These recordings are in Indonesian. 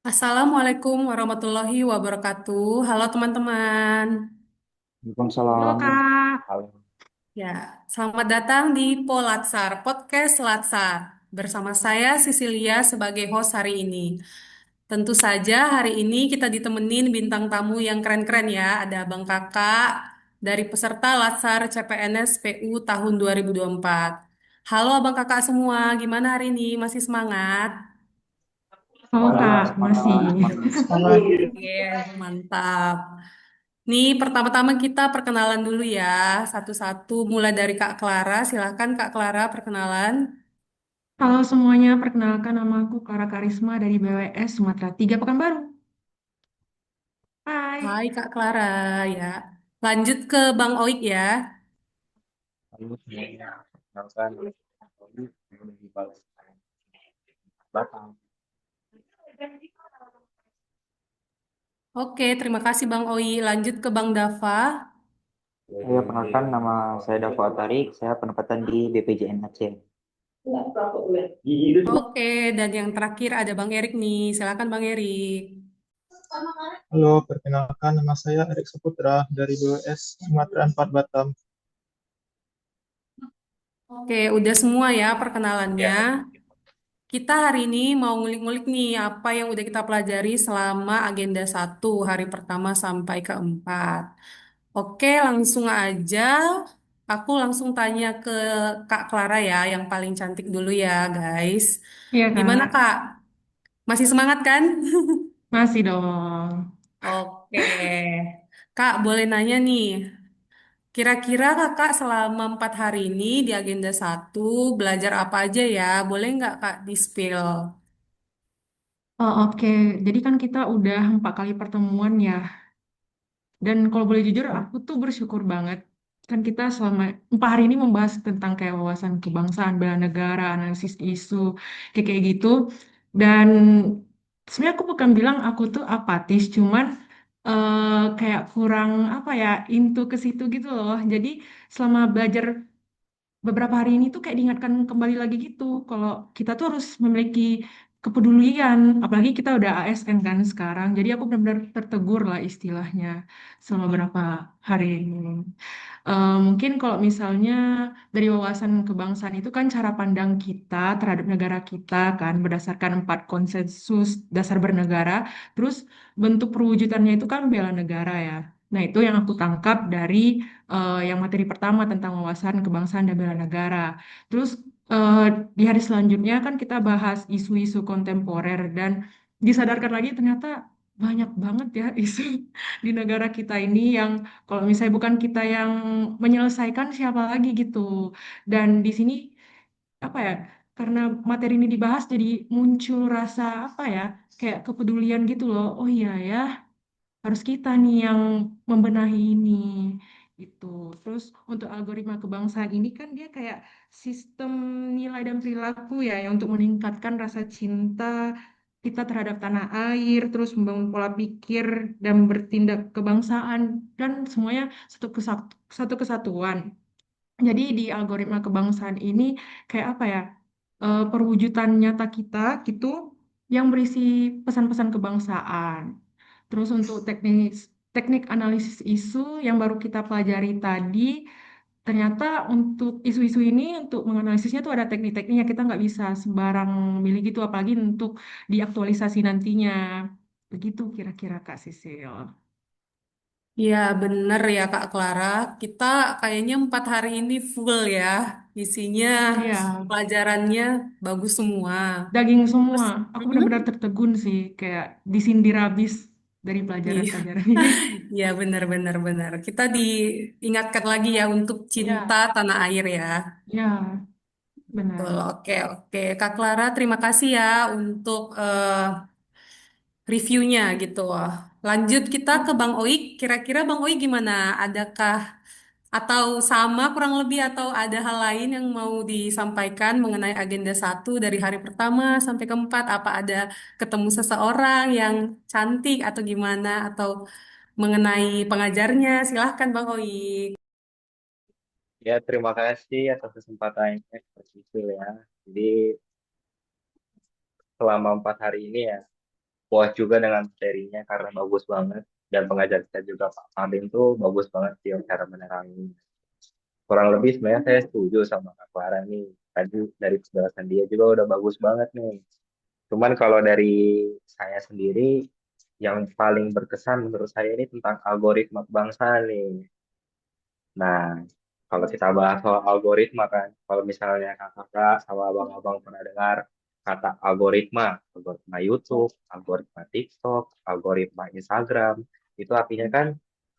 Assalamualaikum warahmatullahi wabarakatuh. Halo teman-teman. Halo Waalaikumsalam. Kak, Halo. Ya, selamat datang di Polatsar, Podcast Latsar. Bersama saya Sisilia sebagai host hari ini. Tentu saja hari ini kita ditemenin bintang tamu yang keren-keren ya. Ada Bang Kakak dari peserta Latsar CPNS PU tahun 2024. Halo Abang Kakak semua, gimana hari ini? Masih semangat? halo Iya, Kak, masih semangat, semangat. semangat. Oke, mantap. Nih, pertama-tama kita perkenalan dulu ya, satu-satu. Mulai dari Kak Clara, silahkan Kak Clara perkenalan. Halo semuanya, perkenalkan nama aku Clara Karisma dari BWS Sumatera 3 Pekanbaru. Hai. Hai Kak Clara, ya. Lanjut ke Bang Oik ya. Halo semuanya. Perkenalkan, di Batam. Oke, terima kasih Bang Oi. Lanjut ke Bang Dava. Saya perkenalkan nama saya Davo Atarik, saya penempatan di BPJN Aceh. Oke, dan yang terakhir ada Bang Erik nih. Silakan Bang Erik. Halo, perkenalkan nama saya Erik Saputra dari BWS Sumatera 4 Batam. Oke, udah semua ya perkenalannya. Ya. Kita hari ini mau ngulik-ngulik nih apa yang udah kita pelajari selama agenda 1 hari pertama sampai keempat. Oke, langsung aja. Aku langsung tanya ke Kak Clara ya, yang paling cantik dulu ya, guys. Iya Gimana Kak, Kak? Masih semangat kan? masih dong. Oke. Kak, boleh nanya nih. Kira-kira kakak selama 4 hari ini di agenda 1 belajar apa aja ya? Boleh nggak Kak di-spill? Oh, oke, jadi kan kita udah 4 kali pertemuan ya. Dan kalau boleh jujur, aku tuh bersyukur banget. Kan kita selama 4 hari ini membahas tentang kayak wawasan kebangsaan, bela negara, analisis isu, kayak kayak gitu. Dan sebenarnya aku bukan bilang aku tuh apatis, cuman kayak kurang apa ya, into ke situ gitu loh. Jadi selama belajar beberapa hari ini tuh kayak diingatkan kembali lagi gitu kalau kita tuh harus memiliki kepedulian, apalagi kita udah ASN kan sekarang, jadi aku benar-benar tertegur lah istilahnya selama beberapa hari ini. Mungkin kalau misalnya dari wawasan kebangsaan itu kan cara pandang kita terhadap negara kita kan berdasarkan 4 konsensus dasar bernegara, terus bentuk perwujudannya itu kan bela negara ya. Nah, itu yang aku tangkap dari yang materi pertama tentang wawasan kebangsaan dan bela negara. Terus eh, di hari selanjutnya kan kita bahas isu-isu kontemporer dan disadarkan lagi ternyata banyak banget ya isu di negara kita ini yang kalau misalnya bukan kita yang menyelesaikan siapa lagi gitu. Dan di sini apa ya? Karena materi ini dibahas jadi muncul rasa apa ya? Kayak kepedulian gitu loh. Oh iya ya, harus kita nih yang membenahi ini gitu. Terus untuk algoritma kebangsaan ini kan dia kayak sistem nilai dan perilaku ya yang untuk meningkatkan rasa cinta kita terhadap tanah air, terus membangun pola pikir dan bertindak kebangsaan dan semuanya satu kesatuan. Jadi di algoritma kebangsaan ini kayak apa ya? Perwujudan nyata kita gitu yang berisi pesan-pesan kebangsaan. Terus untuk teknik teknik analisis isu yang baru kita pelajari tadi, ternyata untuk isu-isu ini untuk menganalisisnya tuh ada teknik-tekniknya. Kita nggak bisa sembarang milih gitu, apalagi untuk diaktualisasi nantinya. Begitu kira-kira Kak Sisil. Ya, bener ya Kak Clara. Kita kayaknya 4 hari ini full ya. Isinya, Iya, pelajarannya bagus semua. daging Terus, semua. Aku mm-mm. benar-benar tertegun sih, kayak disindir habis dari Iya, pelajaran-pelajaran ini. iya bener bener bener. Kita diingatkan lagi ya untuk cinta Ya, tanah air ya. ya, Betul, benar. oke oke. Kak Clara, terima kasih ya untuk reviewnya gitu. Lanjut kita ke Bang Oik. Kira-kira Bang Oik gimana? Adakah atau sama kurang lebih atau ada hal lain yang mau disampaikan mengenai agenda 1 dari hari pertama sampai keempat? Apa ada ketemu seseorang yang cantik atau gimana? Atau mengenai pengajarnya? Silahkan Bang Oik. Ya, terima kasih atas kesempatannya seperti itu ya. Jadi selama 4 hari ini ya, puas juga dengan materinya karena bagus banget, dan pengajar kita juga Pak Fadil tuh bagus banget sih cara menerangin. Kurang lebih sebenarnya saya setuju sama Kak Clara nih. Tadi dari penjelasan dia juga udah bagus banget nih. Cuman kalau dari saya sendiri, yang paling berkesan menurut saya ini tentang algoritma kebangsaan nih. Nah, kalau kita bahas soal algoritma kan, kalau misalnya kakak sama abang-abang pernah dengar kata algoritma, algoritma YouTube, algoritma TikTok, algoritma Instagram, itu artinya kan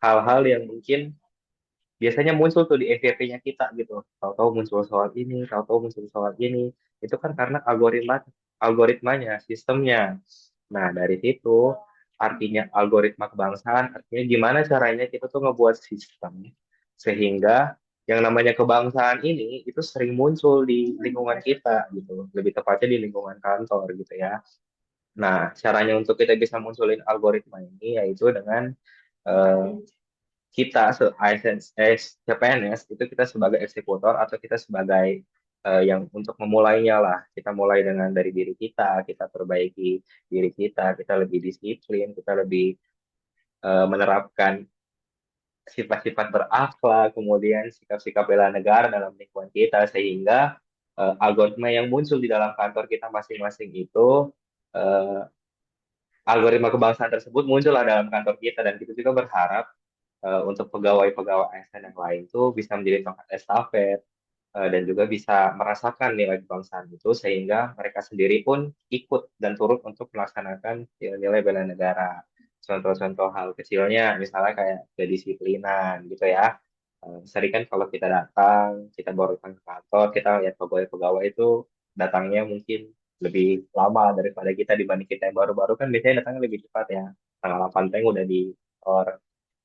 hal-hal yang mungkin biasanya muncul tuh di FYP-nya kita gitu. Tahu-tahu muncul soal ini, tahu-tahu muncul soal ini. Itu kan karena algoritmanya, sistemnya. Nah, dari situ artinya algoritma kebangsaan, artinya gimana caranya kita tuh ngebuat sistem sehingga yang namanya kebangsaan ini itu sering muncul di lingkungan kita gitu. Lebih tepatnya di lingkungan kantor gitu ya. Nah, caranya untuk kita bisa munculin algoritma ini yaitu dengan eh, kita ASN, CPNS itu kita sebagai eksekutor atau kita sebagai yang untuk memulainya lah. Kita mulai dengan dari diri kita perbaiki diri kita lebih disiplin, kita lebih menerapkan sifat-sifat berakhlak, kemudian sikap-sikap bela negara dalam lingkungan kita sehingga algoritma yang muncul di dalam kantor kita masing-masing itu eh, algoritma kebangsaan tersebut muncullah dalam kantor kita, dan kita juga berharap untuk pegawai-pegawai ASN yang lain tuh bisa menjadi tongkat estafet dan juga bisa merasakan nilai kebangsaan itu sehingga mereka sendiri pun ikut dan turut untuk melaksanakan nilai bela negara. Contoh-contoh hal kecilnya misalnya kayak kedisiplinan gitu ya. Sering kan kalau kita datang, kita baru datang ke kantor, kita lihat pegawai-pegawai itu datangnya mungkin lebih lama daripada kita dibanding kita yang baru-baru kan biasanya datangnya lebih cepat ya. Tanggal 8 teng udah di kantor,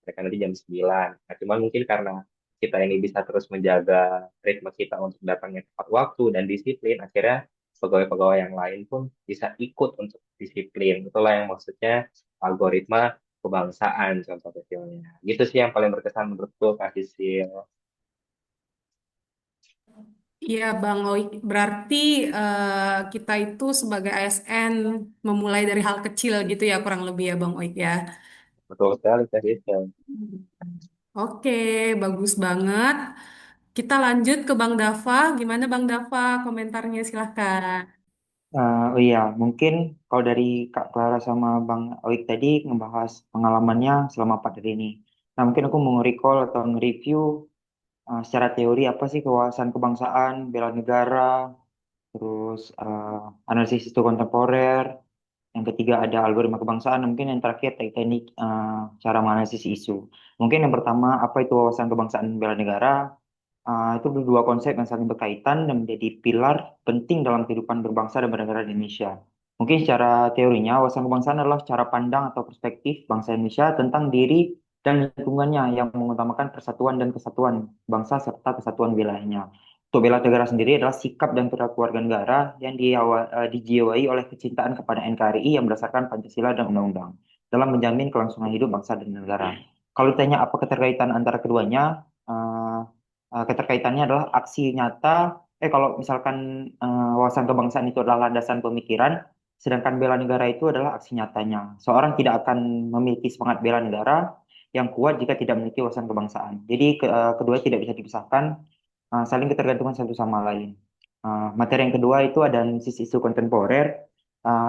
mereka nanti jam 9. Nah, cuman mungkin karena kita ini bisa terus menjaga ritme kita untuk datangnya tepat waktu dan disiplin, akhirnya pegawai-pegawai yang lain pun bisa ikut untuk disiplin. Itulah yang maksudnya algoritma kebangsaan contoh kecilnya. Gitu sih yang paling berkesan menurutku, Kak Sisil. Iya, Bang Oik. Berarti kita itu sebagai ASN memulai dari hal kecil gitu ya, kurang lebih ya, Bang Oik ya. Betul sekali, Kak Sisil. Oke, bagus banget. Kita lanjut ke Bang Dava. Gimana Bang Dava? Komentarnya silahkan. Oh iya, mungkin kalau dari Kak Clara sama Bang Awik tadi ngebahas pengalamannya selama 4 hari ini. Nah, mungkin aku mau nge-recall atau nge-review secara teori apa sih kewawasan kebangsaan, bela negara, terus analisis isu kontemporer. Yang ketiga ada algoritma kebangsaan. Mungkin yang terakhir teknik cara menganalisis isu. Mungkin yang pertama apa itu wawasan kebangsaan dan bela negara? Itu dua konsep yang saling berkaitan dan menjadi pilar penting dalam kehidupan berbangsa dan bernegara di Indonesia. Mungkin secara teorinya, wawasan kebangsaan adalah cara pandang atau perspektif bangsa Indonesia tentang diri dan lingkungannya yang mengutamakan persatuan dan kesatuan bangsa serta kesatuan wilayahnya. Untuk bela negara sendiri adalah sikap dan perilaku warga negara yang dijiwai oleh kecintaan kepada NKRI yang berdasarkan Pancasila dan Undang-Undang dalam menjamin kelangsungan hidup bangsa dan negara. Kalau ditanya apa keterkaitan antara keduanya, keterkaitannya adalah aksi nyata. Kalau misalkan wawasan kebangsaan itu adalah landasan pemikiran, sedangkan bela negara itu adalah aksi nyatanya. Seorang tidak akan memiliki semangat bela negara yang kuat jika tidak memiliki wawasan kebangsaan. Jadi kedua tidak bisa dipisahkan, saling ketergantungan satu sama lain. Materi yang kedua itu ada analisis isu kontemporer.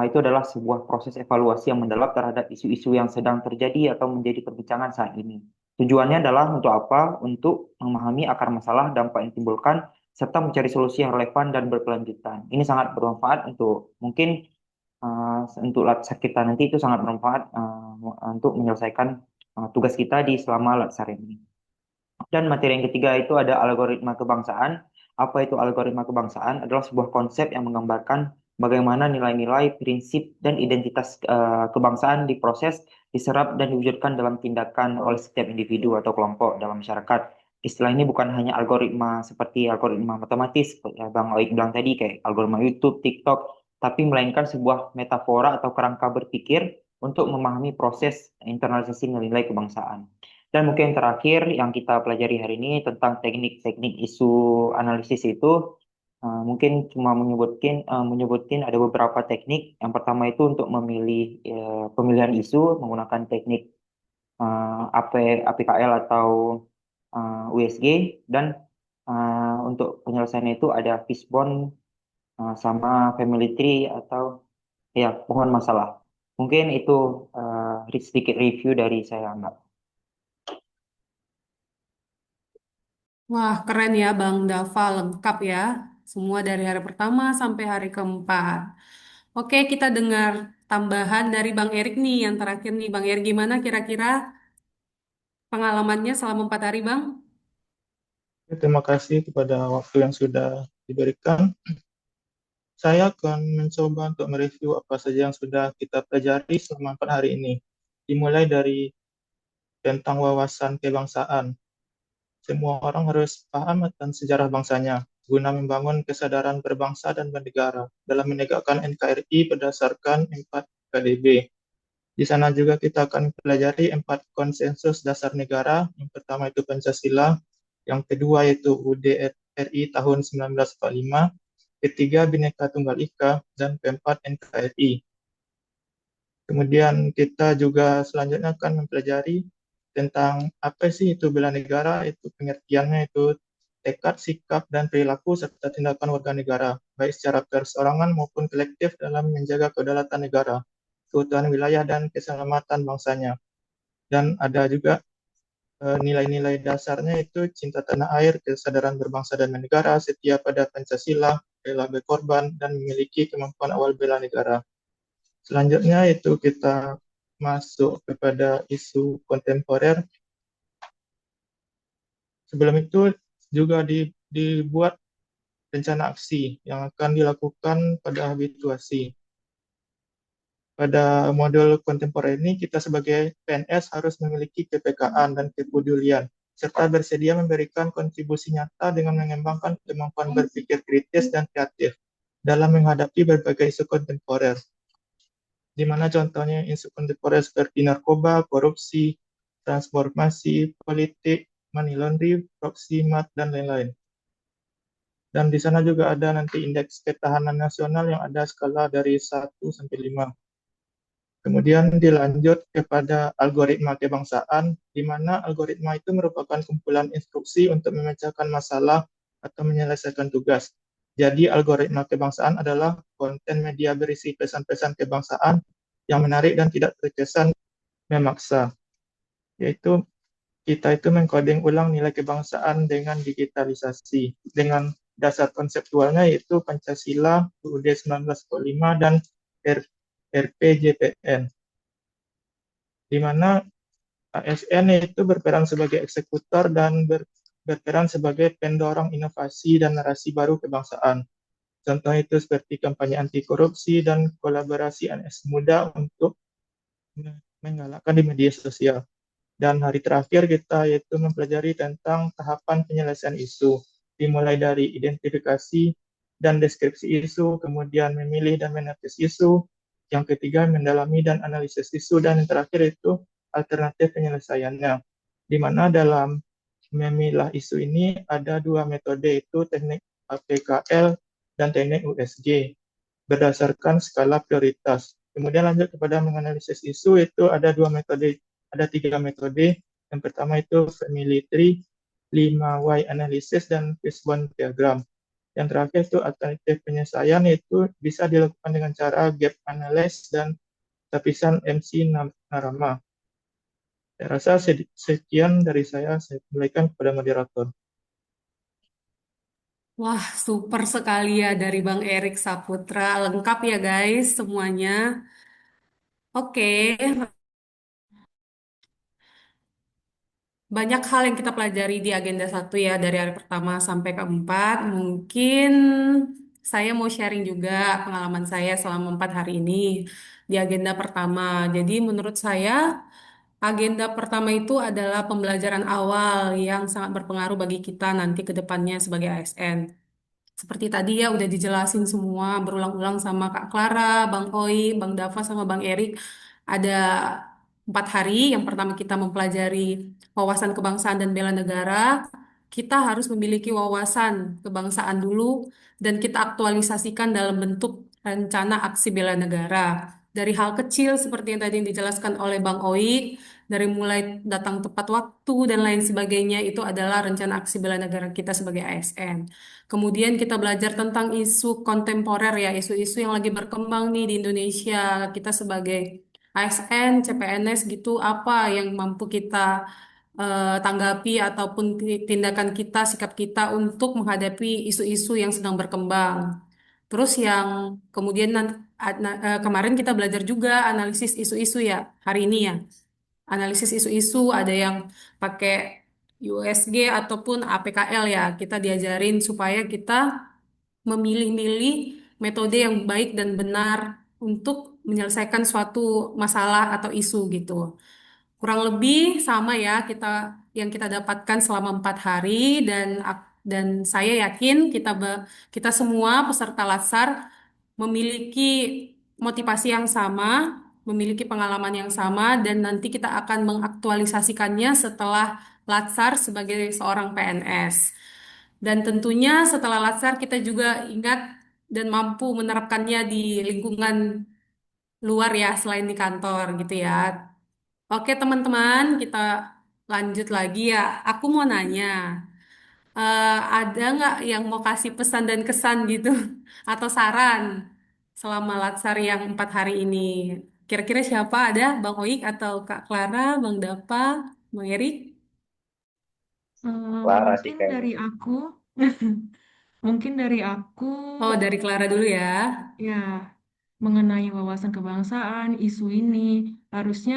Itu adalah sebuah proses evaluasi yang mendalam terhadap isu-isu yang sedang terjadi atau menjadi perbincangan saat ini. Tujuannya adalah untuk apa? Untuk memahami akar masalah, dampak yang ditimbulkan, serta mencari solusi yang relevan dan berkelanjutan. Ini sangat bermanfaat untuk mungkin untuk latsar kita nanti itu sangat bermanfaat untuk menyelesaikan tugas kita di selama latsar ini. Dan materi yang ketiga itu ada algoritma kebangsaan. Apa itu algoritma kebangsaan? Adalah sebuah konsep yang menggambarkan bagaimana nilai-nilai, prinsip, dan identitas kebangsaan diproses, diserap, dan diwujudkan dalam tindakan oleh setiap individu atau kelompok dalam masyarakat. Istilah ini bukan hanya algoritma seperti algoritma matematis, seperti yang Bang Oik bilang tadi, kayak algoritma YouTube, TikTok, tapi melainkan sebuah metafora atau kerangka berpikir untuk memahami proses internalisasi nilai kebangsaan. Dan mungkin yang terakhir yang kita pelajari hari ini tentang teknik-teknik isu analisis itu, Mungkin cuma menyebutin ada beberapa teknik. Yang pertama itu untuk memilih pemilihan isu menggunakan teknik AP, APKL atau USG, dan untuk penyelesaiannya itu ada fishbone sama family tree atau ya pohon masalah. Mungkin itu sedikit review dari saya, Mbak. Wah, keren ya Bang Dava, lengkap ya. Semua dari hari pertama sampai hari keempat. Oke, kita dengar tambahan dari Bang Erik nih, yang terakhir nih. Bang Erik, gimana kira-kira pengalamannya selama 4 hari, Bang? Terima kasih kepada waktu yang sudah diberikan. Saya akan mencoba untuk mereview apa saja yang sudah kita pelajari selama 4 hari ini. Dimulai dari tentang wawasan kebangsaan. Semua orang harus paham akan sejarah bangsanya, guna membangun kesadaran berbangsa dan bernegara dalam menegakkan NKRI berdasarkan 4 KDB. Di sana juga kita akan pelajari 4 konsensus dasar negara. Yang pertama itu Pancasila, yang kedua yaitu UUD RI tahun 1945, ketiga Bhinneka Tunggal Ika, dan keempat NKRI. Kemudian kita juga selanjutnya akan mempelajari tentang apa sih itu bela negara, itu pengertiannya itu tekad, sikap, dan perilaku serta tindakan warga negara, baik secara perseorangan maupun kolektif dalam menjaga kedaulatan negara, keutuhan wilayah, dan keselamatan bangsanya. Dan ada juga nilai-nilai dasarnya itu cinta tanah air, kesadaran berbangsa dan bernegara, setia pada Pancasila, rela berkorban, dan memiliki kemampuan awal bela negara. Selanjutnya itu kita masuk kepada isu kontemporer. Sebelum itu juga dibuat rencana aksi yang akan dilakukan pada habituasi. Pada modul kontemporer ini, kita sebagai PNS harus memiliki kepekaan dan kepedulian, serta bersedia memberikan kontribusi nyata dengan mengembangkan kemampuan berpikir kritis dan kreatif dalam menghadapi berbagai isu kontemporer, di mana contohnya isu kontemporer seperti narkoba, korupsi, transformasi politik, money laundering, proxy, mat, dan lain-lain. Dan di sana juga ada nanti indeks ketahanan nasional yang ada skala dari 1 sampai 5. Kemudian dilanjut kepada algoritma kebangsaan, di mana algoritma itu merupakan kumpulan instruksi untuk memecahkan masalah atau menyelesaikan tugas. Jadi algoritma kebangsaan adalah konten media berisi pesan-pesan kebangsaan yang menarik dan tidak terkesan memaksa. Yaitu kita itu mengkoding ulang nilai kebangsaan dengan digitalisasi. Dengan dasar konseptualnya yaitu Pancasila, UUD 1945, dan RPJPN, di mana ASN itu berperan sebagai eksekutor dan berperan sebagai pendorong inovasi dan narasi baru kebangsaan. Contoh itu seperti kampanye anti korupsi dan kolaborasi ANS muda untuk menggalakkan di media sosial. Dan hari terakhir kita yaitu mempelajari tentang tahapan penyelesaian isu, dimulai dari identifikasi dan deskripsi isu, kemudian memilih dan menepis isu, yang ketiga mendalami dan analisis isu, dan yang terakhir itu alternatif penyelesaiannya. Di mana dalam memilah isu ini ada dua metode, itu teknik APKL dan teknik USG berdasarkan skala prioritas. Kemudian lanjut kepada menganalisis isu, itu ada dua metode, ada tiga metode. Yang pertama itu family tree, 5Y analysis, dan fishbone diagram. Yang terakhir itu alternatif penyelesaian, itu bisa dilakukan dengan cara gap analysis dan lapisan MC Narama. Saya rasa sekian dari saya kembalikan kepada moderator. Wah, super sekali ya dari Bang Erik Saputra. Lengkap ya guys semuanya. Oke, banyak hal yang kita pelajari di agenda satu ya dari hari pertama sampai keempat. Mungkin saya mau sharing juga pengalaman saya selama 4 hari ini di agenda pertama. Jadi menurut saya agenda pertama itu adalah pembelajaran awal yang sangat berpengaruh bagi kita nanti ke depannya sebagai ASN. Seperti tadi ya udah dijelasin semua berulang-ulang sama Kak Clara, Bang Oi, Bang Dava sama Bang Erik. Ada 4 hari. Yang pertama kita mempelajari wawasan kebangsaan dan bela negara. kita harus memiliki wawasan kebangsaan dulu dan kita aktualisasikan dalam bentuk rencana aksi bela negara. Dari hal kecil seperti yang tadi dijelaskan oleh Bang Oi, dari mulai datang tepat waktu dan lain sebagainya itu adalah rencana aksi bela negara kita sebagai ASN. Kemudian kita belajar tentang isu kontemporer ya, isu-isu yang lagi berkembang nih di Indonesia. Kita sebagai ASN, CPNS gitu, apa yang mampu kita tanggapi ataupun tindakan kita, sikap kita untuk menghadapi isu-isu yang sedang berkembang. Terus yang kemudian kemarin kita belajar juga analisis isu-isu ya, hari ini ya. Analisis isu-isu ada yang pakai USG ataupun APKL ya. Kita diajarin supaya kita memilih-milih metode yang baik dan benar untuk menyelesaikan suatu masalah atau isu gitu. Kurang lebih sama ya yang kita dapatkan selama 4 hari dan saya yakin kita semua peserta Latsar memiliki motivasi yang sama, memiliki pengalaman yang sama dan nanti kita akan mengaktualisasikannya setelah Latsar sebagai seorang PNS. Dan tentunya setelah Latsar kita juga ingat dan mampu menerapkannya di lingkungan luar ya selain di kantor gitu ya. Oke teman-teman, kita lanjut lagi ya. Aku mau nanya, ada nggak yang mau kasih pesan dan kesan gitu atau saran selama Latsar yang 4 hari ini? Kira-kira siapa ada? Bang Oik atau Kak Clara, Bang Dapa, Bang Erik? Clara sih Mungkin kayaknya. dari aku, mungkin dari aku, Oh, dari Clara dulu ya. ya, mengenai wawasan kebangsaan, isu ini harusnya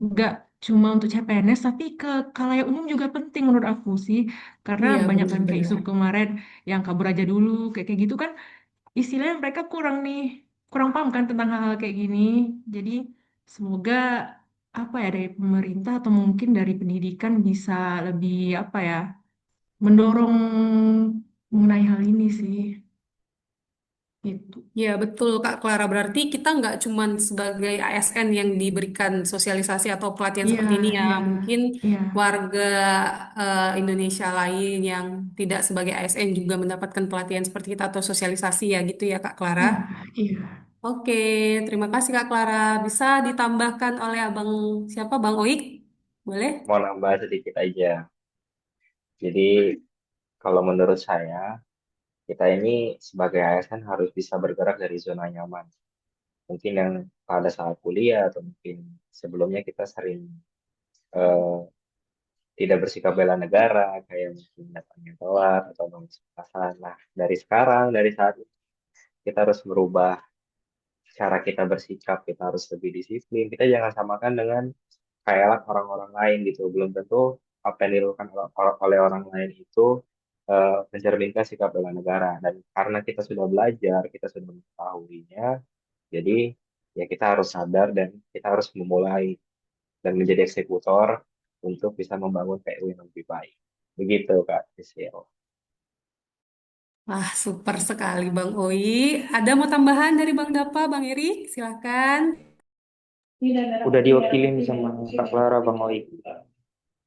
nggak cuma untuk CPNS, tapi ke khalayak umum juga penting menurut aku sih. Karena Iya, banyak kan kayak isu benar-benar. kemarin yang kabur aja dulu, kayak gitu kan, istilahnya mereka kurang nih, kurang paham kan tentang hal-hal kayak gini. Jadi semoga apa ya dari pemerintah atau mungkin dari pendidikan bisa lebih apa ya, mendorong mengenai hal ini sih. Itu. Ya, betul Kak Clara. Berarti kita nggak cuman sebagai ASN yang diberikan sosialisasi atau pelatihan Iya, seperti ini ya. iya, Mungkin iya. warga Indonesia lain yang tidak sebagai ASN juga mendapatkan pelatihan seperti kita atau sosialisasi ya gitu ya Kak Clara. Iya, iya. Oke, terima kasih Kak Clara. Bisa ditambahkan oleh Abang siapa? Bang Oik? Boleh? Mau nambah sedikit aja. Jadi kalau menurut saya, kita ini sebagai ASN harus bisa bergerak dari zona nyaman. Mungkin yang pada saat kuliah atau mungkin sebelumnya kita sering eh, tidak bersikap bela negara, kayak mungkin datangnya telat atau mengecewakan. Nah, dari sekarang, dari saat ini, kita harus merubah cara kita bersikap, kita harus lebih disiplin. Kita jangan samakan dengan kayak orang-orang lain gitu. Belum tentu apa yang dilakukan oleh orang lain itu mencerminkan sikap bela negara. Dan karena kita sudah belajar, kita sudah mengetahuinya, jadi ya kita harus sadar dan kita harus memulai dan menjadi eksekutor untuk bisa membangun PU yang lebih baik. Begitu Kak Sisil. Wah, super sekali Bang Oi. Ada mau tambahan dari Bang Dapa, Bang Erik? Silakan. Udah diwakilin sama Kak Clara, Bang Oi.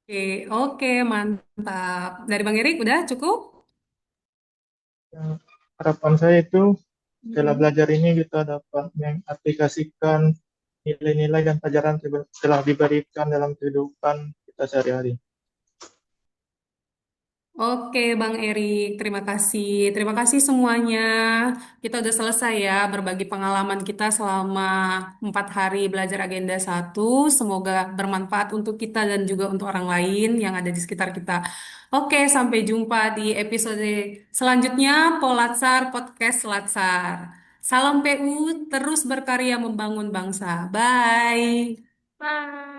Oke, oke, mantap. Dari Bang Erik udah cukup? Ya, harapan saya itu setelah Mm-mm. belajar ini kita dapat mengaplikasikan nilai-nilai dan pelajaran yang telah diberikan dalam kehidupan kita sehari-hari. Oke, Bang Erik, terima kasih. Terima kasih semuanya. Kita udah selesai ya berbagi pengalaman kita selama 4 hari belajar agenda 1. Semoga bermanfaat untuk kita dan juga untuk orang lain yang ada di sekitar kita. Oke, sampai jumpa di episode selanjutnya Polatsar Podcast Latsar. Salam PU, terus berkarya membangun bangsa. Bye. Bye.